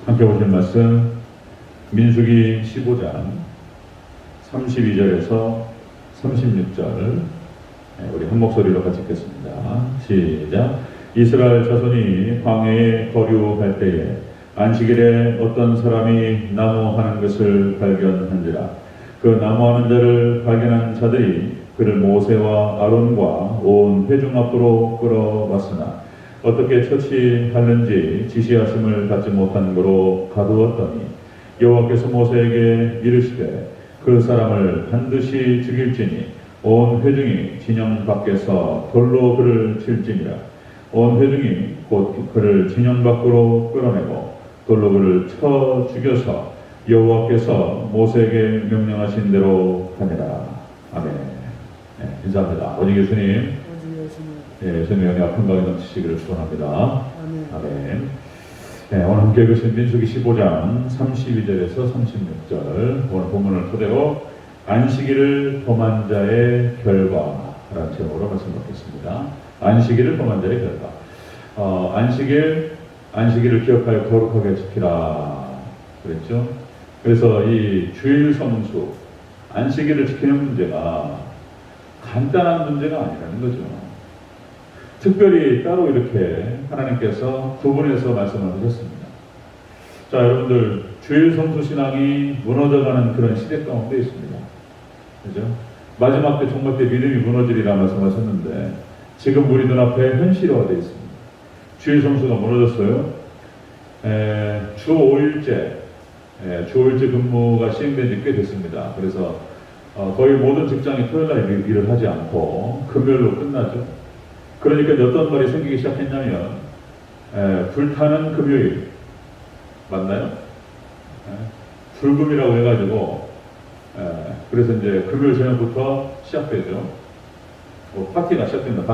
함께 보실 말씀 민수기 15장 32절에서 36절 우리 한 목소리로 같이 읽겠습니다. 시작. 이스라엘 자손이 광야에 거류할 때에 안식일에 어떤 사람이 나무하는 것을 발견한지라. 그 나무하는 자를 발견한 자들이 그를 모세와 아론과 온 회중 앞으로 끌어왔으나 어떻게 처치하는지 지시하심을 받지 못한 거로 가두었더니 여호와께서 모세에게 이르시되 그 사람을 반드시 죽일지니 온 회중이 진영 밖에서 돌로 그를 칠지니라. 온 회중이 곧 그를 진영 밖으로 끌어내고 돌로 그를 쳐 죽여서 여호와께서 모세에게 명령하신 대로 하니라. 아멘. 네, 인사합니다. 오직 예수님, 예수님의 영이 아픈 가운데 넘치시기를 축원합니다. 아멘. 네, 오늘 함께 읽으신 민수기 15장 32절에서 36절 오늘 본문을 토대로 안식일을 범한 자의 결과라는 제목으로 말씀 받겠습니다. 안식일을 범한 자의 결과. 안식일을 기억하여 거룩하게 지키라 그랬죠. 그래서 이 주일 성수, 안식일을 지키는 문제가 간단한 문제가 아니라는 거죠. 특별히 따로 이렇게 하나님께서 구분해서 말씀을 하셨습니다. 자, 여러분들 주일 성수 신앙이 무너져가는 그런 시대 가운데 있습니다. 그죠? 마지막 때 종말 때 믿음이 무너지리라 말씀하셨는데 지금 우리 눈앞에 현실화되어 있습니다. 주일 성수가 무너졌어요. 주 5일제 근무가 시행된 지 꽤 됐습니다. 그래서 거의 모든 직장이 토요일날 일을 하지 않고 금요일로 끝나죠. 그러니까 어떤 말이 생기기 시작했냐면 불타는 금요일 맞나요? 불금이라고 해가지고 그래서 이제 금요일 저녁부터 시작되죠. 파티가 시작됩니다.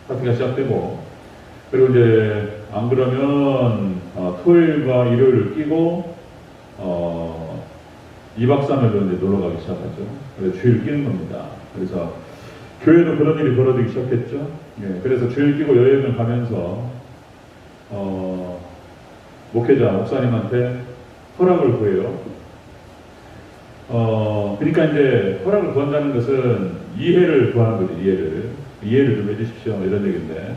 파티가 시작되고 그리고 이제 안 그러면 토요일과 일요일을 끼고 2박 3일로 이제 놀러 가기 시작하죠. 그래서 주일 끼는 겁니다. 그래서 교회도 그런 일이 벌어지기 시작했죠. 예, 그래서 주일 끼고 여행을 가면서 목회자, 목사님한테 허락을 구해요. 그러니까 이제 허락을 구한다는 것은 이해를 구하는 거죠. 이해를 좀 해주십시오. 이런 얘기인데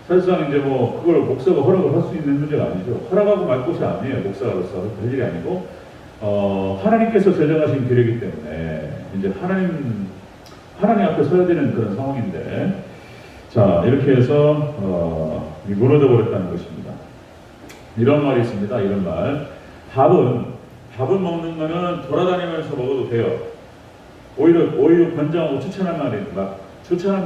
사실상 이제 뭐 그걸 목사가 허락을 할 수 있는 문제가 아니죠. 허락하고 말 것이 아니에요. 목사로서 할 일이 아니고 하나님께서 제정하신 규례이기 때문에 이제 하나님 앞에 서야 되는 그런 상황인데 자 이렇게 해서 무너져 버렸다는 것입니다. 이런 말이 있습니다. 이런 말. 밥은 먹는 거는 돌아다니면서 먹어도 돼요. 오히려 권장하고 추천할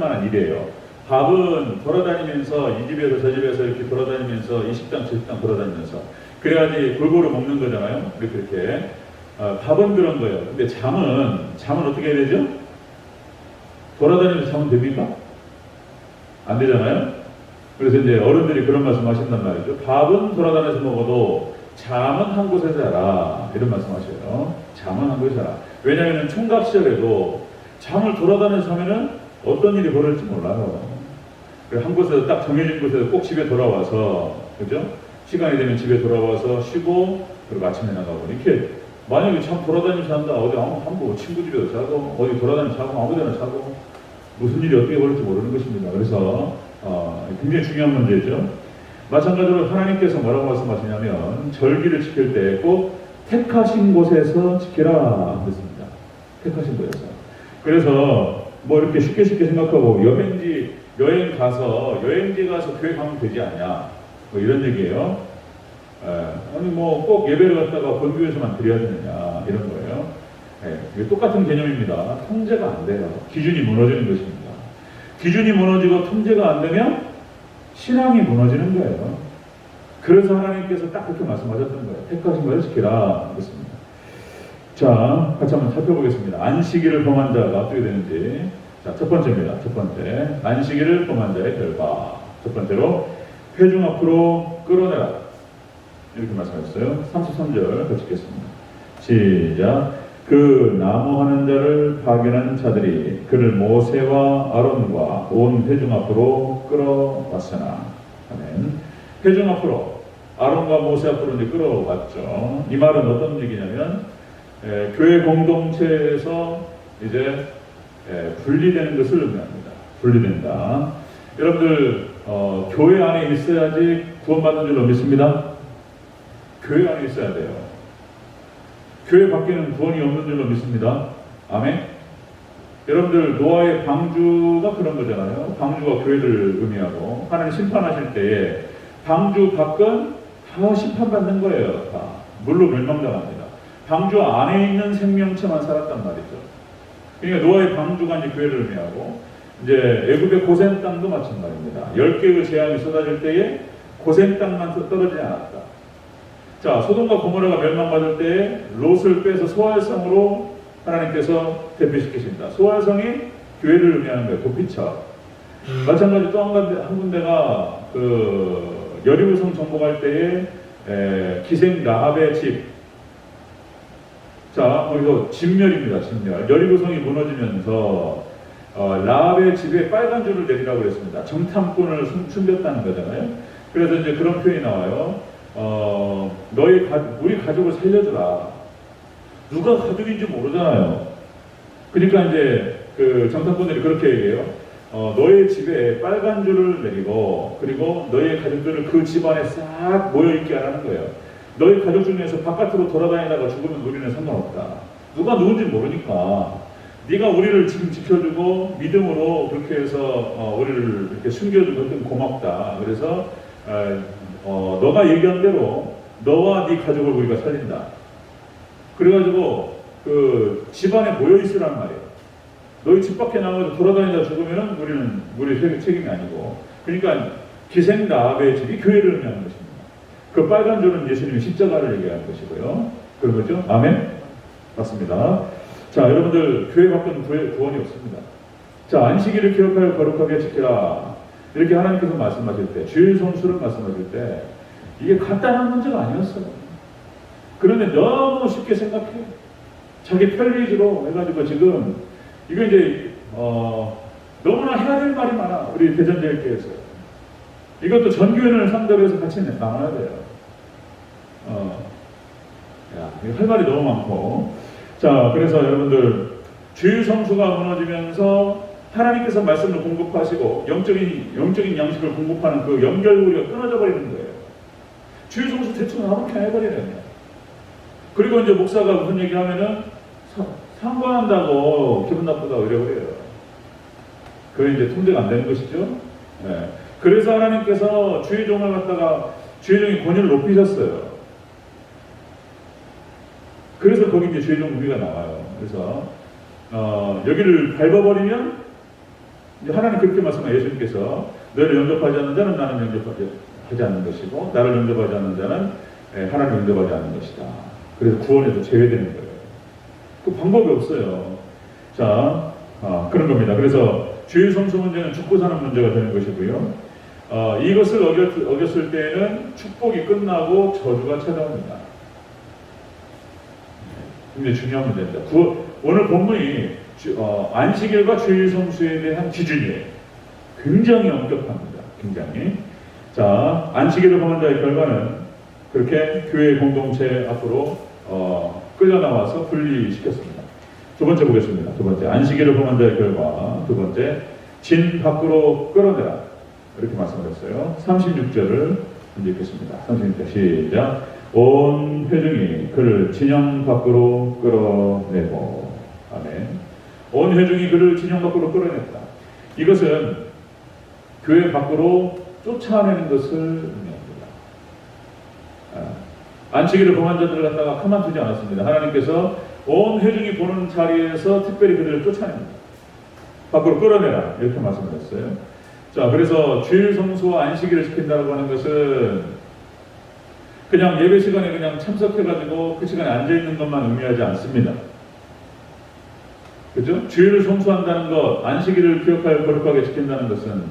만한 일이에요. 밥은 돌아다니면서 이 집에서 저 집에서 이렇게 돌아다니면서 이 식당 저 식당 돌아다니면서 그래야지 골고루 먹는 거잖아요. 이렇게 밥은 그런 거예요. 근데 잠은 어떻게 해야 되죠? 돌아다니면서 자면 됩니까? 안 되잖아요. 그래서 이제 어른들이 그런 말씀 하신단 말이죠. 밥은 돌아다니면서 먹어도 잠은 한 곳에서 자라 이런 말씀 하셔요. 잠은 한 곳에서 자라. 왜냐하면 총각 시절에도 잠을 돌아다니면서 하면은 어떤 일이 벌어질지 몰라요. 그래서 한 곳에서 딱 정해진 곳에서 꼭 집에 돌아와서 그죠? 시간이 되면 집에 돌아와서 쉬고 그리고 아침에 나가고 이렇게 만약에 참 돌아다니면서 한다 어디 한국 친구 집에서 자고 어디 돌아다니면서 자고 아무데나 자고 무슨 일이 어떻게 벌어질지 모르는 것입니다. 그래서 굉장히 중요한 문제죠. 마찬가지로 하나님께서 뭐라고 말씀하시냐면 절기를 지킬 때 꼭 택하신 곳에서 지키라 그랬습니다. 택하신 곳에서. 그래서 뭐 이렇게 쉽게 생각하고 여행 가서 교회 가면 되지 않냐 뭐 이런 얘기예요. 아니 뭐 꼭 예배를 갖다가 본교에서만 드려야 되느냐 이런 거예요. 이게 똑같은 개념입니다. 통제가 안 돼요. 기준이 무너지는 것입니다. 기준이 무너지고 통제가 안 되면 신앙이 무너지는 거예요. 그래서 하나님께서 딱 그렇게 말씀하셨던 거예요. 택하신 것을 지키라 그랬습니다. 자, 같이 한번 살펴보겠습니다. 안식일을 범한 자가 어떻게 되는지. 자, 첫 번째입니다. 첫 번째. 안식일을 범한 자의 결과. 첫 번째로 회중 앞으로 끌어내라. 이렇게 말씀하셨어요. 33절 같이 읽겠습니다. 시작. 그 나무하는 자를 발견한 자들이 그를 모세와 아론과 온 회중 앞으로 끌어왔으나 아멘. 회중 앞으로 아론과 모세 앞으로 이제 끌어왔죠. 이 말은 어떤 얘기냐면 교회 공동체에서 이제 분리되는 것을 의미합니다. 분리된다. 여러분들 교회 안에 있어야지 구원받는 줄로 믿습니다. 교회 안에 있어야 돼요. 교회 밖에는 구원이 없는 줄로 믿습니다. 아멘. 여러분들 노아의 방주가 그런 거잖아요. 방주가 교회를 의미하고 하나님 심판하실 때에 방주 밖은 다 심판받는 거예요. 다 물로 멸망당합니다. 방주 안에 있는 생명체만 살았단 말이죠. 그러니까 노아의 방주가 이제 교회를 의미하고 이제 애굽의 고센 땅도 마찬가지입니다. 10개의 재앙이 쏟아질 때에 고센 땅만 떨어지지 않았다. 자, 소돔과 고모라가 멸망받을 때에 롯을 빼서 소활성으로 하나님께서 대표시키십니다. 소활성이 교회를 의미하는 거예요. 도피처. 마찬가지 또 한 군데가 여리고성 정복할 때에 기생 라합의 집. 자, 거기서 진멸입니다. 진멸. 여리고성이 무너지면서 라합의 집에 빨간 줄을 내리라고 그랬습니다. 정탐꾼을 숨겼다는 거잖아요. 그래서 이제 그런 표현이 나와요. 우리 가족을 살려주라. 누가 가족인지 모르잖아요. 그러니까 이제 그 정탐꾼들이 그렇게 얘기해요. 너의 집에 빨간 줄을 내리고 그리고 너의 가족들을 그 집안에 싹 모여있게 하라는 거예요. 너희 가족 중에서 바깥으로 돌아다니다가 죽으면 우리는 상관없다. 누가 누군지 모르니까 네가 우리를 지금 지켜주고 믿음으로 그렇게 해서 우리를 이렇게 숨겨주고 했던 고맙다. 그래서 너가 얘기한 대로 너와 네 가족을 우리가 살린다. 그래가지고 그 집안에 모여 있으란 말이에요. 너희 집 밖에 나가서 돌아다니다 죽으면은 우리 책임이 아니고. 그러니까 기생 라합의 집이 교회를 의미하는 것입니다. 그 빨간 줄은 예수님이 십자가를 얘기하는 것이고요. 그런 거죠? 아멘? 맞습니다. 자, 여러분들 교회 밖은 구원이 없습니다. 자, 안식일을 기억하여 거룩하게 지키라. 이렇게 하나님께서 말씀하실 때, 주일 성수를 말씀하실 때 이게 간단한 문제가 아니었어요. 그런데 너무 쉽게 생각해. 자기 편리주로 해가지고 지금 이거 이제 너무나 해야 될 말이 많아. 우리 대전제일교회에서. 이것도 전교회를 상대로 해서 같이 나눠야 돼요. 할 말이 너무 많고. 자, 그래서 여러분들 주일 성수가 무너지면서 하나님께서 말씀을 공급하시고 영적인 양식을 공급하는 그 연결고리가 끊어져 버리는 거예요. 주일 성수 대충 아무렇게 해버리네요. 그리고 이제 목사가 무슨 얘기 하면은 상관한다고 기분 나쁘다고 이래버려요. 그게 이제 통제가 안 되는 것이죠. 네. 그래서 하나님께서 주의종을 갖다가 주의종의 권위를 높이셨어요. 그래서 거기 이제 주의종 무기가 나와요. 그래서 여기를 밟아버리면 이제 하나님 그렇게 말씀하신 예수님께서 너를 영접하지 않는 자는 나는 영접하지 않는 것이고 나를 영접하지 않는 자는 하나님 영접하지 않는 것이다. 그래서 구원에서 제외되는 거예요. 그 방법이 없어요. 자, 그런 겁니다. 그래서 주일 성수 문제는 죽고 사는 문제가 되는 것이고요. 이것을 어겼을 때에는 축복이 끝나고 저주가 찾아옵니다. 굉장히 중요한 문제입니다. 오늘 본문이 안식일과 주일 성수에 대한 기준이에요. 굉장히 엄격합니다. 굉장히. 자, 안식일을 범한 자의 결과는 그렇게 교회 공동체 앞으로 끌려 나와서 분리시켰습니다. 두 번째 보겠습니다. 두 번째, 안식일을 범한 자의 결과. 두 번째, 진 밖으로 끌어내라. 이렇게 말씀하셨어요. 36절을 먼저 읽겠습니다. 36절 시작. 온 회중이 그를 진영 밖으로 끌어내고. 아멘. 온 회중이 그를 진영 밖으로 끌어냈다. 이것은 교회 밖으로 쫓아내는 것을 의미합니다. 안식일을 범한 자들을 갖다가 가만두지 않았습니다. 하나님께서 온 회중이 보는 자리에서 특별히 그들을 쫓아냅니다. 밖으로 끌어내라. 이렇게 말씀하셨어요. 자, 그래서 주일 성수와 안식일을 지킨다고 하는 것은 그냥 예배 시간에 그냥 참석해가지고 그 시간에 앉아있는 것만 의미하지 않습니다. 그죠? 주일을 성수한다는 것, 안식일을 기억하여 거룩하게 지킨다는 것은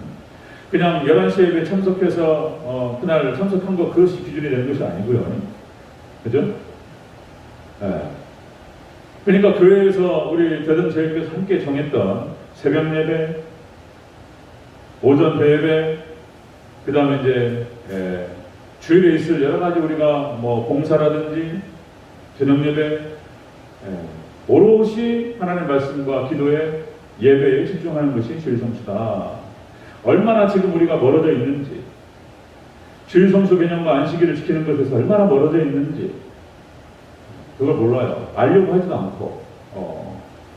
그냥 11시 예배 참석해서 그날 참석한 것 그것이 기준이 되는 것이 아니고요. 그죠? 네. 그러니까 교회에서 우리 대전제일교회에서 함께 정했던 새벽 예배, 오전 대예배, 그 다음에 이제 주일에 있을 여러 가지 우리가 뭐 봉사라든지 저녁 예배, 오롯이 하나님의 말씀과 기도에 예배에 집중하는 것이 주일 성수다. 얼마나 지금 우리가 멀어져 있는지, 주일 성수 개념과 안식일을 지키는 것에서 얼마나 멀어져 있는지 그걸 몰라요. 알려고 하지도 않고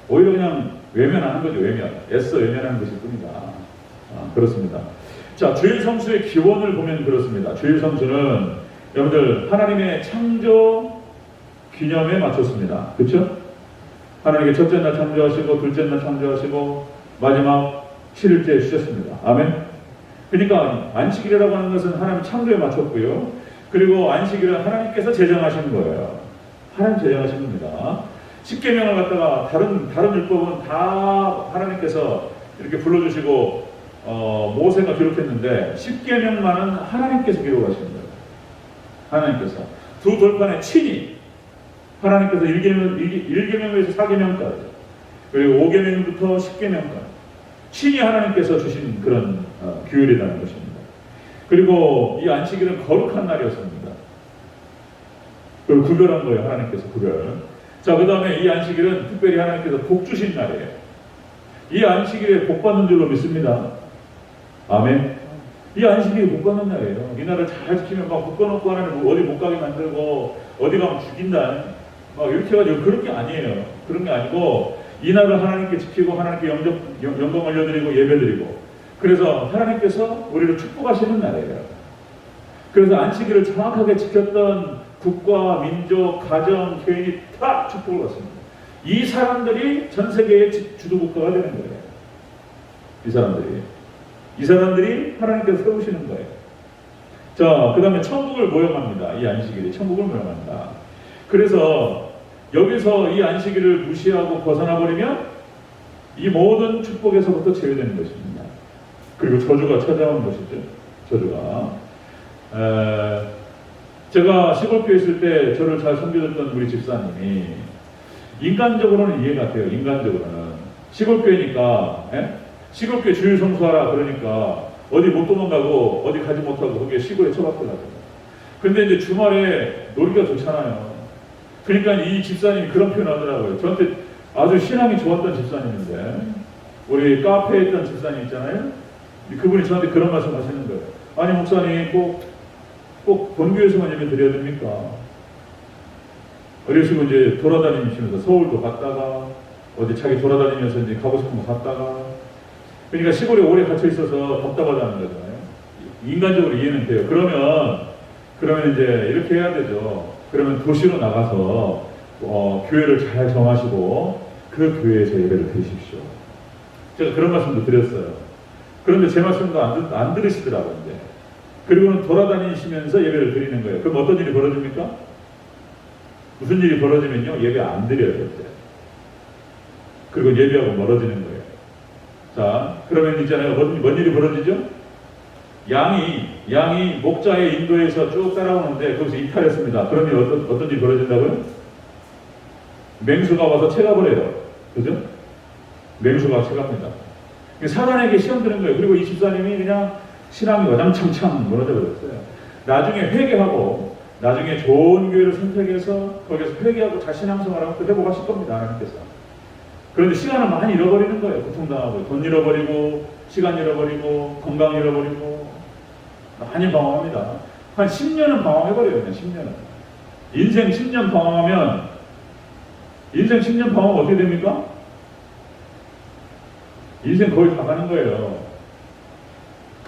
오히려 그냥 외면하는 거죠. 애써 외면하는 것일 뿐이다. 그렇습니다. 자, 주일 성수의 기원을 보면 그렇습니다. 주일 성수는 여러분들 하나님의 창조 기념에 맞췄습니다. 그렇죠? 하나님께 첫째 날 창조하시고 둘째 날 창조하시고 마지막 7일째 주셨습니다. 아멘. 그러니까 안식일이라고 하는 것은 하나님 창조에 맞췄고요. 그리고 안식일은 하나님께서 제정하신 거예요. 하나님 제정하신 겁니다. 십계명을 갖다가 다른 율법은 다 하나님께서 이렇게 불러주시고 모세가 기록했는데 십계명만은 하나님께서 기록하신 거예요. 하나님께서 두 돌판에 친히 하나님께서 1계명에서 4계명까지 그리고 5계명부터 10계명까지 친히 하나님께서 주신 그런 규율이라는 것입니다. 그리고 이 안식일은 거룩한 날이었습니다. 그걸 구별한 거예요. 하나님께서 구별. 자, 그 다음에 이 안식일은 특별히 하나님께서 복 주신 날이에요. 이 안식일에 복 받는 줄로 믿습니다. 아멘. 이 안식일이 복 받는 날이에요. 이 날을 잘 지키면 막 묶어놓고 하나님 어디 못 가게 만들고 어디 가면 죽인다. 막 이렇게 해가지고 그런 게 아니에요. 그런 게 아니고 이 날을 하나님께 지키고 하나님께 영광 올려드리고 예배드리고 그래서 하나님께서 우리를 축복하시는 날이에요. 그래서 안식일을 정확하게 지켰던 국가, 민족, 가정, 개인이 다 축복을 받습니다. 이 사람들이 전 세계의 주도국가가 되는 거예요. 이 사람들이 하나님께서 세우시는 거예요. 자, 그 다음에 천국을 모형합니다. 이 안식일이 천국을 모형한다. 그래서 여기서 이 안식일을 무시하고 벗어나 버리면 이 모든 축복에서부터 제외되는 것입니다. 그리고 저주가 찾아온 것이죠. 저주가. 제가 시골교회 있을 때 저를 잘 섬겨줬던 우리 집사님이 인간적으로는 이해가 돼요. 인간적으로는 시골교회니까 시골교회 주일 성수하라 그러니까 어디 못 도망가고 어디 가지 못하고 거기에 시골에 처박혀가지고 근데 이제 주말에 놀기가 좋잖아요. 그러니까 이 집사님이 그런 표현 하더라고요. 저한테 아주 신앙이 좋았던 집사님인데 우리 카페에 있던 집사님 있잖아요. 그분이 저한테 그런 말씀 하시는 거예요. 아니 목사님 꼭 본교에서만 예배 드려야 됩니까? 그러시고 이제 돌아다니시면서 서울도 갔다가 어디 자기 돌아다니면서 이제 가고 싶은 거 갔다가 그러니까 시골에 오래 갇혀 있어서 답답하다는 거잖아요. 인간적으로 이해는 돼요. 그러면 이제 이렇게 해야 되죠. 그러면 도시로 나가서 교회를 잘 정하시고 그 교회에서 예배를 드리십시오. 제가 그런 말씀도 드렸어요. 그런데 제 말씀도 안 들으시더라고요. 이제. 그리고는 돌아다니시면서 예배를 드리는 거예요. 그럼 어떤 일이 벌어집니까? 무슨 일이 벌어지면요. 예배 안 드려요. 그때. 그리고 예배하고 멀어지는 거예요. 자, 그러면 있잖아요. 뭔 일이 벌어지죠? 양이 목자의 인도에서 쭉 따라오는데 거기서 이탈했습니다. 그러면 어떤 일이 벌어진다고요? 맹수가 와서 채가버려요. 그죠? 맹수가 채갑니다. 사단에게 시험 드는 거예요. 그리고 이 집사님이 그냥 신앙이 와장창창 무너져 버렸어요. 나중에 회개하고 나중에 좋은 교회를 선택해서 거기서 회개하고 자신앙생활을 또 회복하실 겁니다. 하나님께서. 그런데 시간을 많이 잃어버리는 거예요. 고통당하고 돈 잃어버리고 시간 잃어버리고 건강 잃어버리고 많이 방황합니다. 한 10년은 방황해버려요. 그냥 10년은. 인생 10년 방황하면 인생 10년 방황하면 어떻게 됩니까? 인생 거의 다 가는 거예요.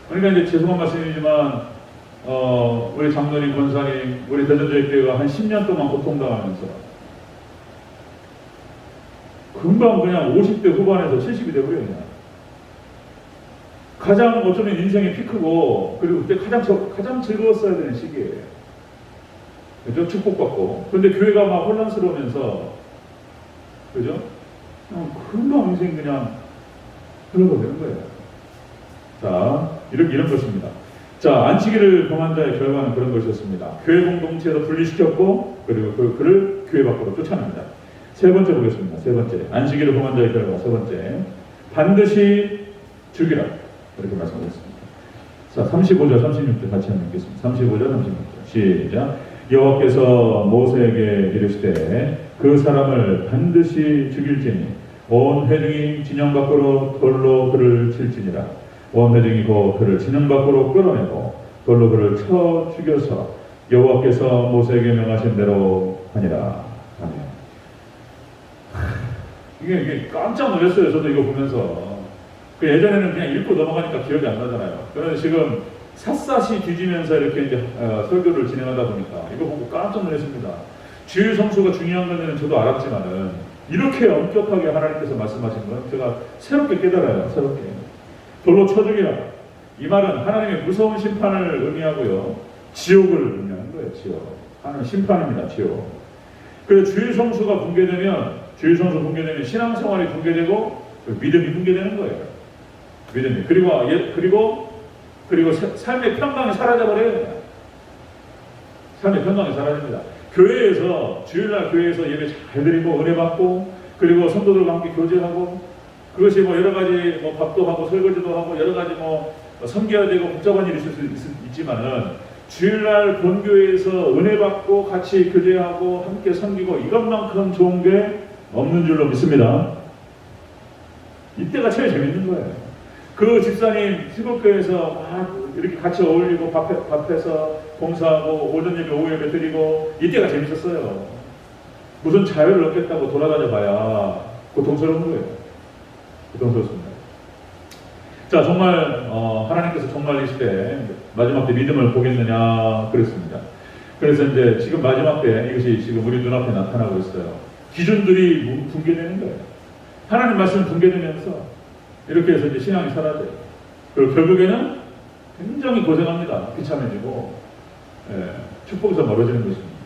그러니까 이제 죄송한 말씀이지만 우리 장로님, 권사님, 우리 대전제일교회가 한 10년 동안 고통당하면서 금방 그냥 50대 후반에서 70이 되고요. 그냥. 가장 어쩌면 인생의 피크고 그리고 그때 가장 즐거웠어야 되는 시기예요. 그죠? 축복받고. 그런데 교회가 막 혼란스러우면서 그죠? 금방 인생 그냥 흘러버리는 거예요. 자, 이런 것입니다. 자, 안식일을 범한 자의 결과는 그런 것이었습니다. 교회 공동체에서 분리시켰고 그리고 그를 교회 밖으로 쫓아냅니다. 세 번째 보겠습니다. 세 번째. 안식일을 범한 자의 결과 세 번째. 반드시 죽이라. 이렇게 말씀하셨습니다. 자, 35절, 36절 같이 한번 읽겠습니다. 35절, 36절. 시작. 여호와께서 모세에게 이르시되 그 사람을 반드시 죽일지니 온 회중이 진영 밖으로 돌로 그를 칠지니라. 온 회중이 곧 그를 진영 밖으로 끌어내고 돌로 그를 쳐 죽여서 여호와께서 모세에게 명하신 대로 하니라. 아멘. 이게 깜짝 놀랐어요. 저도 이거 보면서. 그 예전에는 그냥 읽고 넘어가니까 기억이 안 나잖아요. 그런데 지금 샅샅이 뒤지면서 이렇게 이제 설교를 진행하다 보니까 이거 보고 깜짝 놀랐습니다. 주일 성수가 중요한 건지는 저도 알았지만은 이렇게 엄격하게 하나님께서 말씀하신 건 제가 새롭게 깨달아요. 새롭게. 돌로 쳐 죽이라. 이 말은 하나님의 무서운 심판을 의미하고요. 지옥을 의미하는 거예요. 지옥. 하나님 심판입니다. 지옥. 그래서 주일 성수가 붕괴되면 신앙생활이 붕괴되고 믿음이 붕괴되는 거예요. 믿음이. 그리고 삶의 평강이 사라져버려요. 삶의 평강이 사라집니다. 교회에서 주일날 교회에서 예배 잘 드리고 은혜 받고 그리고 성도들과 함께 교제하고 그것이 뭐 여러 가지 뭐 밥도 하고 설거지도 하고 여러 가지 뭐 섬겨야 되고 복잡한 일이 있을 수 있지만은 주일날 본교회에서 은혜 받고 같이 교제하고 함께 섬기고 이것만큼 좋은 게 없는 줄로 믿습니다. 이때가 제일 재밌는 거예요. 그 집사님 시골교회에서 막 이렇게 같이 어울리고 밥해서 봉사하고 오전 예배 오후 예배 드리고 이때가 재밌었어요. 무슨 자유를 얻겠다고 돌아다녀 봐야 고통스러운 거예요. 고통스럽습니다. 자, 정말 하나님께서 정말 이 시대 마지막 때 믿음을 보겠느냐 그랬습니다. 그래서 이제 지금 마지막 때 이것이 지금 우리 눈앞에 나타나고 있어요. 기준들이 붕괴되는 거예요. 하나님 말씀 붕괴되면서 이렇게 해서 이제 신앙이 사라져요. 그리고 결국에는 굉장히 고생합니다. 비참해지고 축복에서 멀어지는 것입니다.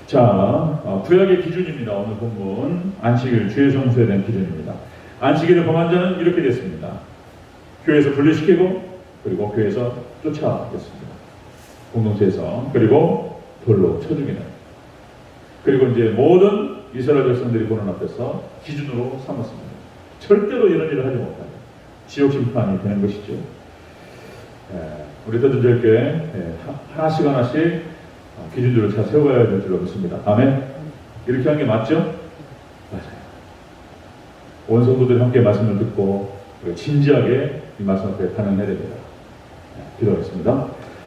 자, 구약의 기준입니다. 오늘 본문 안식일 주의 성수에 대한 기준입니다. 안식일을 범한 자는 이렇게 됐습니다. 교회에서 분리시키고 그리고 교회에서 쫓아냈습니다. 공동체에서. 그리고 돌로 쳐 죽이는. 그리고 이제 모든 이스라엘 백성들이 보는 앞에서 기준으로 삼았습니다. 절대로 이런 일을 하지 못하게 지옥 심판이 되는 것이죠. 우리 대전절교회 하나씩 기준들을 잘 세워야 될 줄로 믿습니다. 아멘. 이렇게 하는 게 맞죠? 맞아요. 온 성도들이 함께 말씀을 듣고 진지하게 이 말씀 앞에 반응해야 됩니다. 기도하겠습니다.